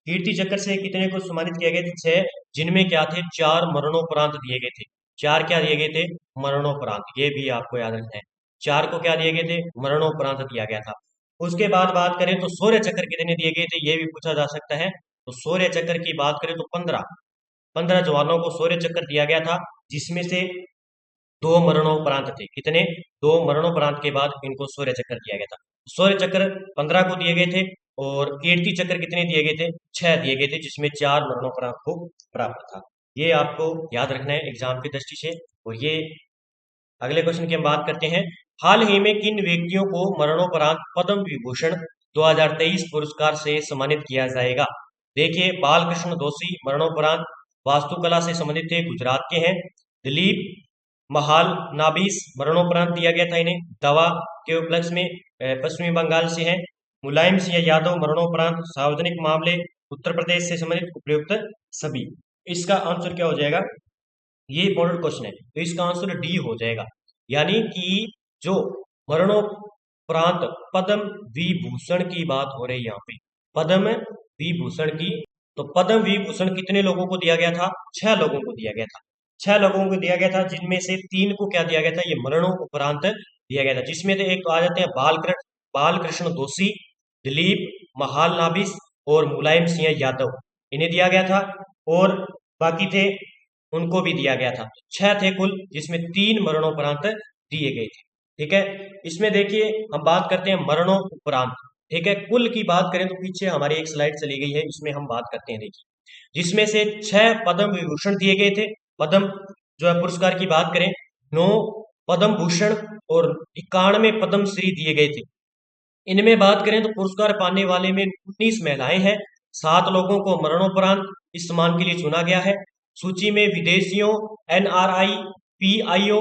कीर्ति चक्र से कितने को सम्मानित किया गया थे? 6, जिनमें क्या थे? 4 मरणोपरांत दिए गए थे। 4 क्या दिए गए थे? मरणोपरांत। ये भी आपको याद रखना है। 4 को क्या दिए गए थे, मरणोपरांत दिया गया था। उसके बाद बात करें तो शौर्य चक्र कितने दिए गए थे, ये भी पूछा जा सकता है। तो शौर्य चक्र की बात करें तो 15 जवानों को शौर्य चक्र दिया गया था, जिसमें से 2 मरणोपरांत थे। कितने, 2 मरणोपरांत के बाद इनको शौर्य चक्र दिया गया था। शौर्य चक्र 15 को दिए गए थे, और कीर्ति चक्र कितने दिए गए थे, 6 दिए गए थे, जिसमें 4 मरणोपरांत को प्राप्त था। ये आपको याद रखना है एग्जाम की दृष्टि से। और ये अगले क्वेश्चन की हम बात करते हैं। हाल ही में किन व्यक्तियों को मरणोपरांत पद्म विभूषण 2023 पुरस्कार से सम्मानित किया जाएगा। देखिए, बालकृष्ण दोषी मरणोपरांत वास्तुकला से संबंधित थे, गुजरात के हैं। दिलीप महाल नाबीस मरणोपरांत दिया गया था इन्हें, दवा के उपलक्ष्य में, पश्चिमी बंगाल से हैं। मुलायम सिंह यादव मरणोपरांत सार्वजनिक मामले उत्तर प्रदेश से संबंधित, उपयुक्त सभी। इसका आंसर क्या हो जाएगा, ये इंपॉर्टेंट क्वेश्चन है, तो इसका आंसर डी हो जाएगा। यानी कि जो मरणोपरांत पद्म विभूषण की बात हो रही है यहाँ पे, पद्म विभूषण की, तो पद्म विभूषण कितने लोगों को दिया गया था, 6 लोगों को दिया गया था। 6 लोगों को दिया गया था, जिनमें से 3 को क्या दिया गया था, ये मरणोपरांत दिया गया था। जिसमें से एक तो आ जाते हैं बालकृष्ण दोषी, दिलीप महालनाबिस और मुलायम सिंह यादव, इन्हें दिया गया था। और बाकी थे, उनको भी दिया गया था। 6 थे कुल, जिसमें 3 मरणोपरांत दिए गए थे। ठीक है, इसमें देखिए हम बात करते हैं मरणोपरांत। ठीक है, कुल की बात करें तो पीछे हमारी एक स्लाइड चली गई है, इसमें हम बात करते हैं। देखिए, जिसमें से 6 पद्म विभूषण दिए गए थे, पद्म जो है पुरस्कार की बात करें, 9 पद्म भूषण और 91 पद्मश्री दिए गए थे। इनमें बात करें तो पुरस्कार पाने वाले में 19 महिलाएं हैं। 7 लोगों को मरणोपरांत इस सम्मान के लिए चुना गया है। सूची में विदेशियों, NRI, PIO,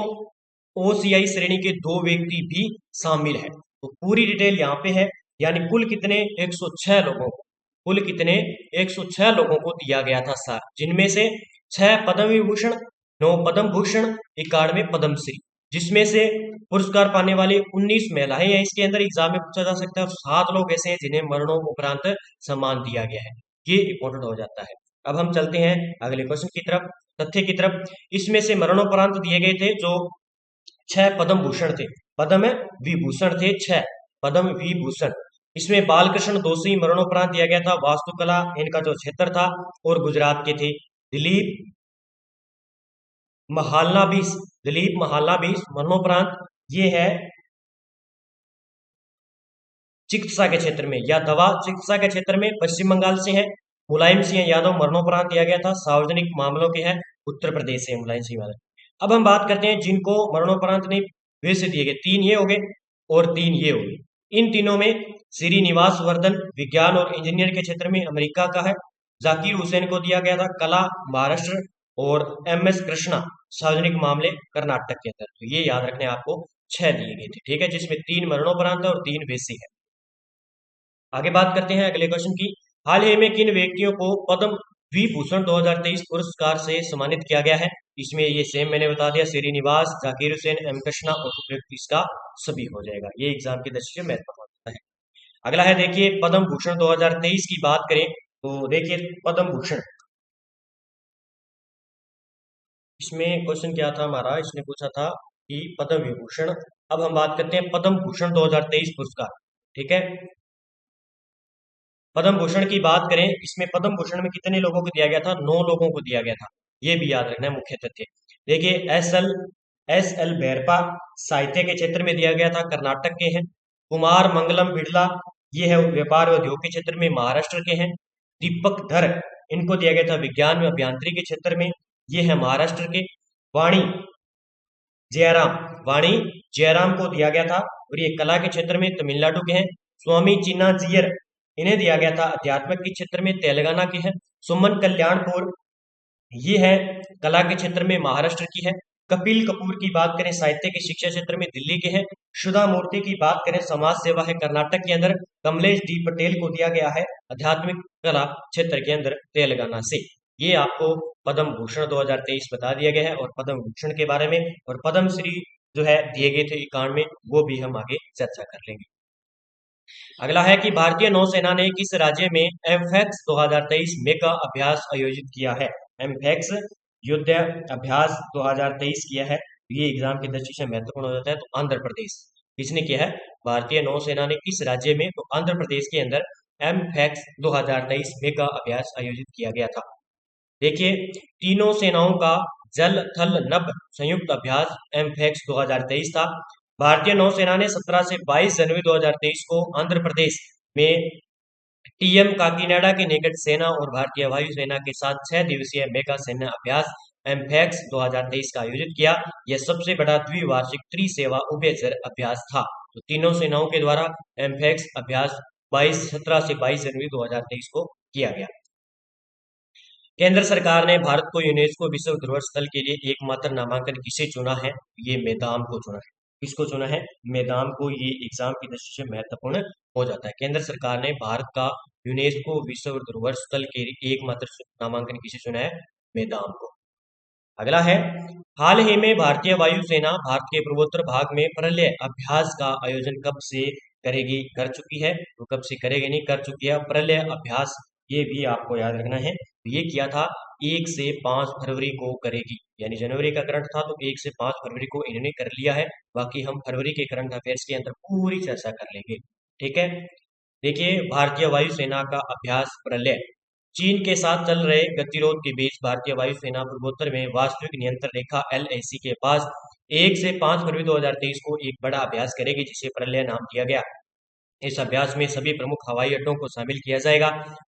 OCI श्रेणी के 2 व्यक्ति भी शामिल है। तो पूरी डिटेल यहाँ पे है। यानी कुल कितने, 106 लोगों को, कुल कितने, 106 लोगों को दिया गया था सर, जिनमें से 6 पद्म विभूषण, 9 पद्म भूषण, 91 पद्मश्री, जिसमें से पुरस्कार पाने वाले 19 महिलाएं हैं। इसके अंदर एग्जाम में पूछा जा सकता है, और 7 लोग ऐसे हैं जिन्हें मरणोपरांत सम्मान दिया गया है। ये इंपॉर्टेंट हो जाता है। अब हम चलते हैं अगले क्वेश्चन की तरफ, तथ्य की तरफ। इसमें से मरणोपरांत दिए गए थे जो 6 पद्म भूषण थे, पद्म विभूषण थे 6 पद्म विभूषण। इसमें बालकृष्ण दोषी मरणोपरांत दिया गया था, वास्तुकला इनका जो क्षेत्र था, और गुजरात के थे। दिलीप महालनाबिस, दिलीप महालनाबिस मरणोपरांत ये है चिकित्सा के क्षेत्र में, या दवा चिकित्सा के क्षेत्र में, पश्चिम बंगाल से है। मुलायम सिंह यादव मरणोपरांत दिया गया था, सार्वजनिक मामलों के हैं, उत्तर प्रदेश से मुलायम सिंह यादव। अब हम बात करते हैं जिनको मरणोपरांत नहीं वैसे दिए गए, 3 ये हो गए और 3 ये हो गए। इन तीनों में श्रीनिवास वर्धन विज्ञान और इंजीनियर के क्षेत्र में अमेरिका का है, जाकिर हुसैन को दिया गया था कला महाराष्ट्र, और MS कृष्णा सार्वजनिक मामले कर्नाटक के अंदर। तो ये याद रखने आपको 6 दिए गए थे। ठीक है, जिसमें 3 मरणोपरांत और 3 वैसे है। आगे बात करते हैं अगले क्वेश्चन की। हाल ही में किन व्यक्तियों को पद्म विभूषण 2023 पुरस्कार से सम्मानित किया गया है। इसमें ये सेम मैंने बता दिया, श्रीनिवास, जाकिर हुसैन, M कृष्णा, और उपयुक्त इसका सभी हो जाएगा। ये एग्जाम की दृष्टि से महत्वपूर्ण होता है। अगला है, देखिए पद्म भूषण 2023 की बात करें तो देखिए पद्म भूषण, इसमें क्वेश्चन क्या था हमारा, इसने पूछा था कि पद्म विभूषण। अब हम बात करते हैं पद्म भूषण 2023 पुरस्कार। ठीक है, पद्म भूषण की बात करें, इसमें पद्म भूषण में कितने लोगों को दिया गया था, 9 लोगों को दिया गया था। ये भी याद रखना है मुख्य तथ्य। देखिए एस एल बैरपा साहित्य के क्षेत्र में दिया गया था, कर्नाटक के हैं। कुमार मंगलम बिड़ला, ये है व्यापार और उद्योग के क्षेत्र में, महाराष्ट्र के हैं। दीपक धर, इनको दिया गया था विज्ञान में अभियांत्रिकी के क्षेत्र में, ये है महाराष्ट्र के। वाणी जयराम, वाणी जयराम को दिया गया था, और ये कला के क्षेत्र में तमिलनाडु के हैं। स्वामी चिन्नाजियर, इन्हें दिया गया था अध्यात्मिक के क्षेत्र में, तेलंगाना के हैं। सुमन कल्याणपुर, ये है कला के क्षेत्र में, महाराष्ट्र की है। कपिल कपूर की बात करें साहित्य के शिक्षा क्षेत्र में, दिल्ली के हैं। सुधा मूर्ति की बात करें समाज सेवा है, कर्नाटक के अंदर। कमलेश डी पटेल को दिया गया है आध्यात्मिक कला क्षेत्र के अंदर, तेलंगाना से। ये आपको पद्म भूषण 2023 बता दिया गया है, और पद्म भूषण के बारे में और पद्मश्री जो है दिए गए थे 91, वो भी हम आगे चर्चा कर लेंगे। अगला है कि भारतीय नौसेना ने किस राज्य में एमफैक्स 2023 मेगा अभ्यास आयोजित किया है। एमफैक्स युद्ध अभ्यास 2023 किया है, ये एग्जाम की दृष्टि से महत्वपूर्ण हो जाता है। तो आंध्र प्रदेश किसने किया है? भारतीय नौसेना ने किस राज्य में? तो आंध्र प्रदेश के अंदर एमफैक्स 2023 मेगा अभ्यास आयोजित किया गया था। देखिए, तीनों सेनाओं का जल थल नभ संयुक्त अभ्यास एमफैक्स 2023 था। भारतीय नौसेना ने 17 से 22 जनवरी 2023 को आंध्र प्रदेश में टीएम काकीनाडा के निकट सेना और भारतीय वायुसेना के साथ 6 दिवसीय मेगा सैन्य अभ्यास एमफैक्स 2023 का आयोजित किया। यह सबसे बड़ा द्विवार्षिक त्रिसेवा उभयचर अभ्यास था। तो तीनों सेनाओं के द्वारा एमफैक्स अभ्यास 17 से 22 जनवरी 2023 को किया गया। केंद्र सरकार ने भारत को यूनेस्को विश्व धरोहर स्थल के लिए एकमात्र नामांकन किसे चुना है? ये मेदाम को चुना है। किसको चुना है? मेदाम को। ये एग्जाम की दृष्टि से महत्वपूर्ण हो जाता है। केंद्र सरकार ने भारत का यूनेस्को विश्व धरोहर स्थल के लिए एकमात्र नामांकन किसे चुना है? मेदाम को। अगला है, हाल ही में भारतीय वायुसेना भारत के पूर्वोत्तर भाग में प्रलय अभ्यास का आयोजन कब से करेगी? कर चुकी है। तो कब से करेगी? नहीं, कर चुकी है प्रलय अभ्यास। ये भी आपको याद रखना है। तो ये किया था 1 से 5 फरवरी को करेगी, यानी जनवरी का करंट था तो 1 से 5 फरवरी को इन्होंने कर लिया है। बाकी हम फरवरी के करंट अफेयर्स के अंदर पूरी चर्चा कर लेंगे। ठीक है। देखिए, भारतीय वायुसेना का अभ्यास प्रलय। चीन के साथ चल रहे गतिरोध के बीच भारतीय वायुसेना पूर्वोत्तर में वास्तविक नियंत्रण रेखा LAC के पास 1 से 5 फरवरी 2023 को एक बड़ा अभ्यास करेगी, जिसे प्रलय नाम दिया गया। इस अभ्यास में सभी प्रमुख हवाई अड्डों को शामिल किया जाएगा।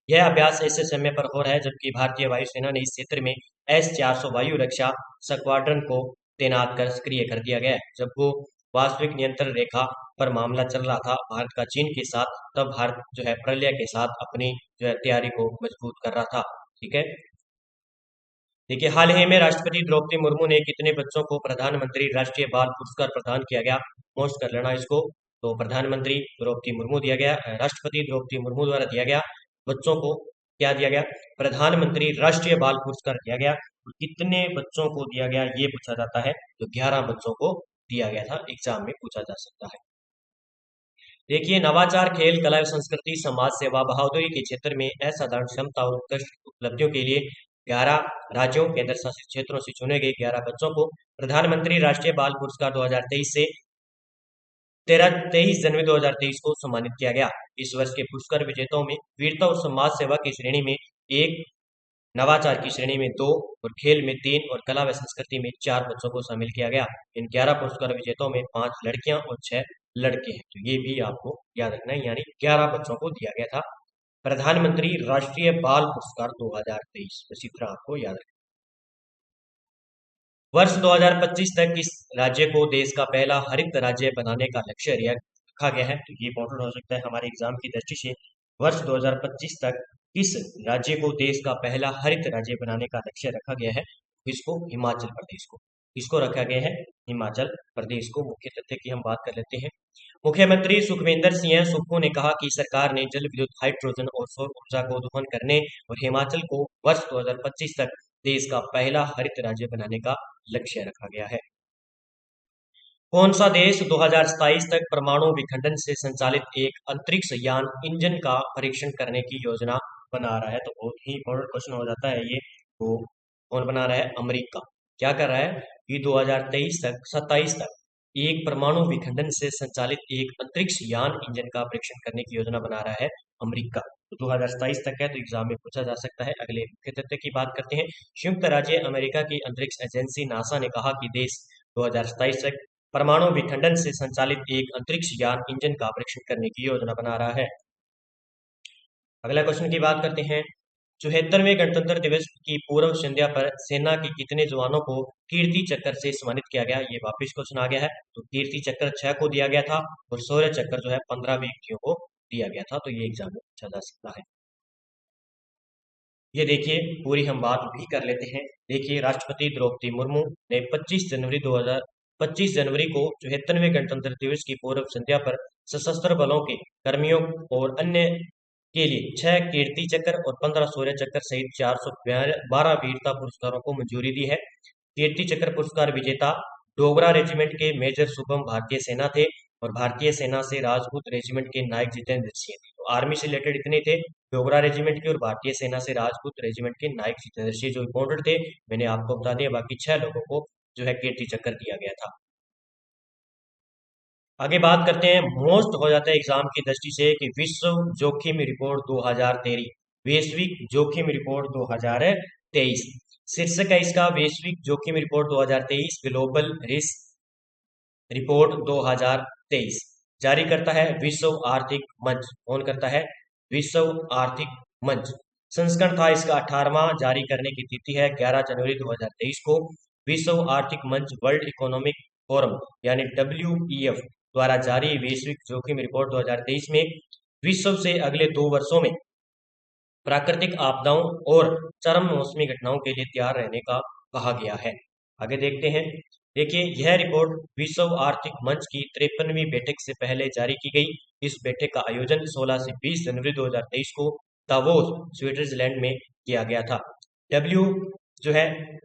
यह अभ्यास ऐसे समय पर हो रहा है जबकि भारतीय वायुसेना ने इस क्षेत्र में S-400 वायु रक्षा स्क्वाड्रन को तैनात कर सक्रिय कर दिया गया है। जब वो वास्तविक नियंत्रण रेखा पर मामला चल रहा था भारत का चीन के साथ, तब भारत जो है प्रलय के साथ अपनी जो है तैयारी को मजबूत कर रहा था। ठीक है। देखिए, हाल ही में राष्ट्रपति द्रौपदी मुर्मू ने कितने बच्चों को प्रधानमंत्री राष्ट्रीय बाल पुरस्कार प्रदान किया गया? पोस्ट कर लेना इसको। तो प्रधानमंत्री द्रौपदी मुर्मू दिया गया, राष्ट्रपति द्रौपदी मुर्मू द्वारा दिया गया बच्चों को क्या दिया गया? प्रधानमंत्री राष्ट्रीय बाल पुरस्कार दिया गया। तो कितने बच्चों को दिया गया ये पूछा जाता है। तो 11 बच्चों को दिया गया था, एग्जाम में पूछा जा सकता है। देखिए, नवाचार, खेल, कला, संस्कृति, समाज सेवा, बहादुरी के क्षेत्र में असाधारण क्षमता और उत्कृष्ट उपलब्धियों के लिए 11 राज्यों केंद्र शासित क्षेत्रों से चुने गए 11 बच्चों को प्रधानमंत्री राष्ट्रीय बाल पुरस्कार 2023 से 23 जनवरी 2023 को सम्मानित किया गया। इस वर्ष के पुरस्कार विजेताओं में वीरता और समाज सेवा की श्रेणी में 1, नवाचार की श्रेणी में 2 और खेल में 3 और कला व संस्कृति में 4 बच्चों को शामिल किया गया। इन 11 पुरस्कार विजेताओं में 5 लड़कियां और 6 लड़के हैं। तो ये भी आपको याद रखना है, यानी 11 बच्चों को दिया गया था प्रधानमंत्री राष्ट्रीय बाल पुरस्कार 2023। इसी तरह आपको याद रखना। वर्ष 2025 तक इस राज्य को देश का पहला हरित राज्य बनाने का लक्ष्य रखा गया है। तो ये इंपॉर्टेंट हो सकता है हमारे एग्जाम की दृष्टि से। वर्ष 2025 तक किस राज्य को देश का पहला हरित राज्य बनाने का लक्ष्य रखा गया है? इसको हिमाचल प्रदेश को। इसको रखा गया है हिमाचल प्रदेश को। मुख्य तथ्य की हम बात कर लेते हैं। मुख्यमंत्री सुखविंदर सिंह सुक्खू ने कहा कि सरकार ने जल विद्युत, हाइड्रोजन और सौर ऊर्जा को दोहन करने और हिमाचल को वर्ष 2025 तक देश का पहला हरित राज्य बनाने का लक्ष्य रखा गया है। कौन सा देश 2027 तक परमाणु विखंडन से संचालित एक अंतरिक्ष यान इंजन का परीक्षण करने की योजना बना रहा है? तो बहुत ही इंपॉर्टेंट क्वेश्चन हो जाता है ये। तो कौन बना रहा है? अमेरिका। क्या कर रहा है कि 2023 तक 27 तक एक परमाणु विखंडन से संचालित एक अंतरिक्ष यान इंजन का परीक्षण करने की योजना बना रहा है अमेरिका। तो 2027 तक है, तो एग्जाम में पूछा जा सकता है। अगले मुख्य तथ्य की बात करते हैं। संयुक्त राज्य अमेरिका की अंतरिक्ष एजेंसी नासा ने कहा कि देश 2027 तक परमाणु विखंडन से संचालित एक अंतरिक्ष यान इंजन का परीक्षण करने की योजना बना रहा है। अगला क्वेश्चन की बात करते हैं। 74वें गणतंत्र दिवस की पूर्व संध्या पर सेना के कितने जवानों को कीर्ति चक्र से सम्मानित किया गया? ये वापिस क्वेश्चन आ गया है। तो कीर्ति चक्र 6 को दिया गया था और शौर्य चक्र जो है 15 व्यक्तियों को दिया गया था। तो ये एग्जाम में पूछा जा सकता है। ये देखिए, पूरी हम बात भी कर लेते हैं। देखिए, राष्ट्रपति द्रौपदी मुर्मू ने 25 जनवरी को 74वें गणतंत्र दिवस की पूर्व संध्या पर सशस्त्र बलों के कर्मियों और अन्य के लिए 6 कीर्ति चक्र और 15 शौर्य चक्र सहित 412 वीरता पुरस्कारों को मंजूरी दी है। कीर्ति चक्र पुरस्कार विजेता डोगरा रेजिमेंट के मेजर शुभम भारतीय सेना थे और भारतीय सेना से राजपूत रेजिमेंट के नायक जितेंद्र सिंह थे। तो आर्मी से रिलेटेड इतने थे, डोगरा रेजिमेंट के, और भारतीय सेना से राजपूत रेजिमेंट के नायक जितेंद्र सिंह जो इंपॉर्टेंट थे मैंने आपको बता दिया। बाकी 6 लोगों को जो है कीर्ति चक्र दिया गया था। आगे बात करते हैं, मोस्ट हो जाता है एग्जाम की दृष्टि से कि विश्व जोखिम रिपोर्ट 2013, वैश्विक जोखिम रिपोर्ट 2023। शीर्षक है इसका वैश्विक जोखिम रिपोर्ट 2023, ग्लोबल रिस्क रिपोर्ट 2023। जारी करता है विश्व आर्थिक मंच। कौन करता है? विश्व आर्थिक मंच। संस्करण था इसका 18वां, जारी करने की तिथि है 11 जनवरी 2023 को। विश्व आर्थिक मंच वर्ल्ड इकोनॉमिक फोरम यानी WEF द्वारा जारी वैश्विक जोखिम रिपोर्ट 2023 में विश्व से अगले 2 वर्षों में प्राकृतिक आपदाओं और चरम मौसमी घटनाओं के लिए तैयार रहने का कहा गया है। आगे देखते हैं। देखिए, यह रिपोर्ट विश्व आर्थिक मंच की 53वीं बैठक से पहले जारी की गई। इस बैठक का आयोजन 16 से 20 जनवरी 2023 को दावोस, स्विट्जरलैंड में किया गया था। डब्ल्यू जो है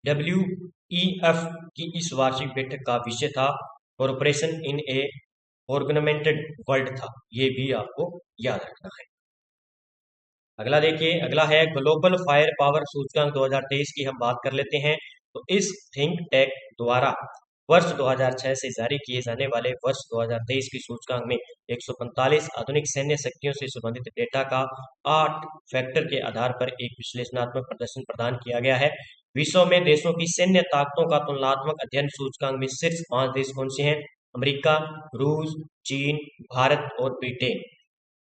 WEF की इस वार्षिक बैठक का विषय था कॉर्पोरेशन इन ए ऑर्गेनाइज्ड वर्ल्ड था। ये भी आपको याद रखना है। अगला देखिए, अगला है ग्लोबल फायर पावर सूचकांक 2023 की हम बात कर लेते हैं। तो इस थिंक टैंक द्वारा वर्ष 2006 से जारी किए जाने वाले वर्ष 2023 की सूचकांक में 145 आधुनिक सैन्य शक्तियों से संबंधित डेटा का 8 फैक्टर के आधार पर एक विश्लेषणात्मक प्रदर्शन प्रदान किया गया है। विश्व में देशों की सैन्य ताकतों का तुलनात्मक अध्ययन सूचकांक में शीर्ष 5 देश कौन से हैं? अमेरिका, रूस, चीन, भारत और ब्रिटेन।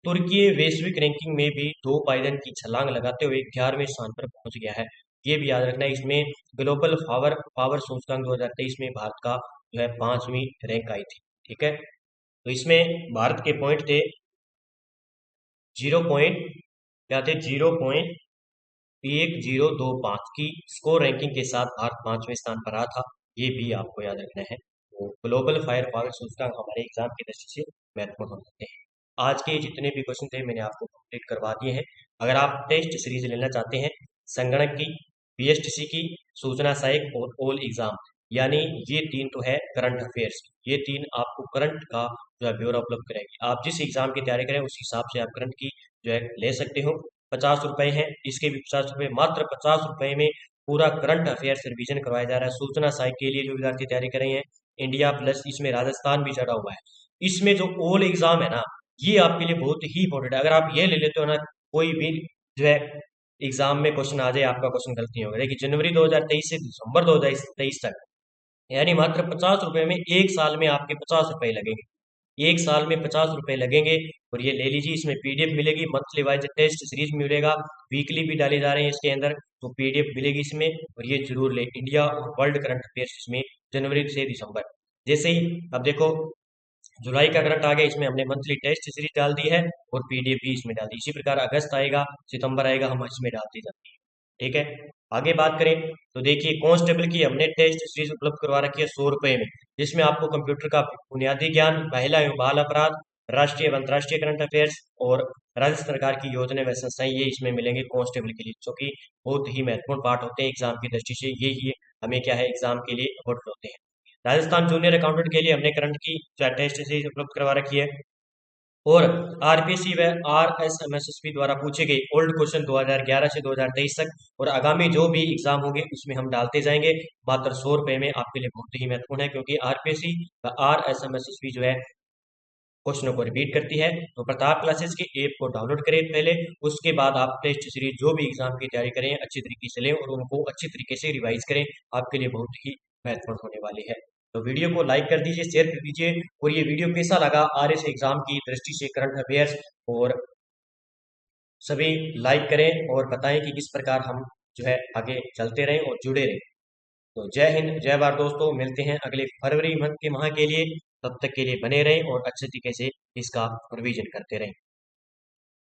तुर्की वैश्विक रैंकिंग में भी 2 पायदान की छलांग लगाते हुए 11वें स्थान पर पहुंच गया है। ये भी याद रखना है। इसमें ग्लोबल पावर सूचकांक 2023 में भारत का जो है 5वीं रैंक आई थी। ठीक है, तो इसमें भारत के पॉइंट थे 0.1025 की स्कोर रैंकिंग के साथ भारत 5वें स्थान पर रहा था। ये भी आपको याद रखना है। तो ग्लोबल फायर पावर सूचकांक हमारे एग्जाम की दृष्टि से महत्वपूर्ण हो जाते हैं। आज के जितने भी क्वेश्चन थे मैंने आपको कंप्लीट करवा दिए हैं। अगर आप टेस्ट सीरीज लेना चाहते हैं, संगणक की, PSTC की, सूचना सहायक और ऑल एग्जाम, यानी ये 3 तो है करंट अफेयर्स, ये 3 आपको करंट का जो है ब्यौरा उपलब्ध करेगी। आप जिस एग्जाम की तैयारी करें उस हिसाब से आप करंट की जो है ले सकते हो। 50 रुपए है, इसके भी 50 रुपए, मात्र 50 रुपए में पूरा करंट अफेयर्स रिवीजन करवाया जा रहा है। सूचना सहायक के लिए जो विद्यार्थी तैयारी कर रहे हैं, इंडिया प्लस इसमें राजस्थान भी चढ़ा हुआ है। इसमें जो ऑल एग्जाम है ना, ये आपके लिए बहुत ही इंपॉर्टेंट है। अगर आप ये ले लेते हो ना, कोई भी जो है एग्जाम में क्वेश्चन आ जाए, आपका क्वेश्चन गलत नहीं होगा। देखिए, जनवरी 2023 से दिसंबर 2023 तक, यानी मात्र 50 रुपए में 1 साल में आपके 50 रुपए लगेंगे। 1 साल में 50 रुपए लगेंगे। और ये ले लीजिए, इसमें PDF मिलेगी, मंथली वाइज टेस्ट सीरीज मिलेगा, वीकली भी डाले जा रहे हैं इसके अंदर, तो PDF मिलेगी इसमें। और ये जरूर ले, इंडिया और वर्ल्ड करंट अफेयर्स इसमें जनवरी से दिसंबर। जैसे ही अब देखो जुलाई का करंट आ गया, इसमें हमने मंथली टेस्ट सीरीज डाल दी है और PDF भी इसमें डाल दी। इसी प्रकार अगस्त आएगा, सितंबर आएगा, हम इसमें डालती जाती है। ठीक है, आगे बात करें तो देखिए, कांस्टेबल की हमने टेस्ट सीरीज उपलब्ध करवा रखी है 100 रुपए में, जिसमें आपको कंप्यूटर का बुनियादी ज्ञान, महिला एवं बाल अपराध, राष्ट्रीय एवं अंतर्राष्ट्रीय करंट अफेयर्स और राज्य सरकार की योजना व संस्थाएं, ये इसमें मिलेंगे कांस्टेबल के लिए, जो कि बहुत ही महत्वपूर्ण पार्ट होते हैं एग्जाम की दृष्टि से। ये हमें क्या है, एग्जाम के लिए इम्पोर्टेंट होते हैं। राजस्थान जूनियर अकाउंटेंट के लिए हमने करंट की टेस्ट सीरीज उपलब्ध करवा रखी है। और RPSC व RSMSSB द्वारा पूछे गए ओल्ड क्वेश्चन 2011 से 2023 तक और आगामी जो भी एग्जाम होंगे उसमें हम डालते जाएंगे। मात्र 100 रुपए में आपके लिए बहुत ही महत्वपूर्ण है, क्योंकि RPSC व RSMSSB जो है क्वेश्चनों को रिपीट करती है। तो प्रताप क्लासेस के ऐप को डाउनलोड करें पहले, उसके बाद आप टेस्ट सीरीज जो भी एग्जाम की तैयारी करें अच्छी तरीके से लें और उनको अच्छी तरीके से रिवाइज करें, आपके लिए बहुत ही महत्वपूर्ण होने वाली है। तो वीडियो को लाइक कर दीजिए, शेयर कर दीजिए। और ये वीडियो कैसा लगा RS एग्जाम की दृष्टि से, करंट अफेयर्स, और सभी लाइक करें और बताएं कि किस प्रकार हम जो है आगे चलते रहें और जुड़े रहें। तो जय हिंद, जय भारत दोस्तों, मिलते हैं अगले फरवरी मंथ के माह के लिए। तब तक के लिए बने रहें और अच्छे तरीके से इसका रिवीजन करते रहें।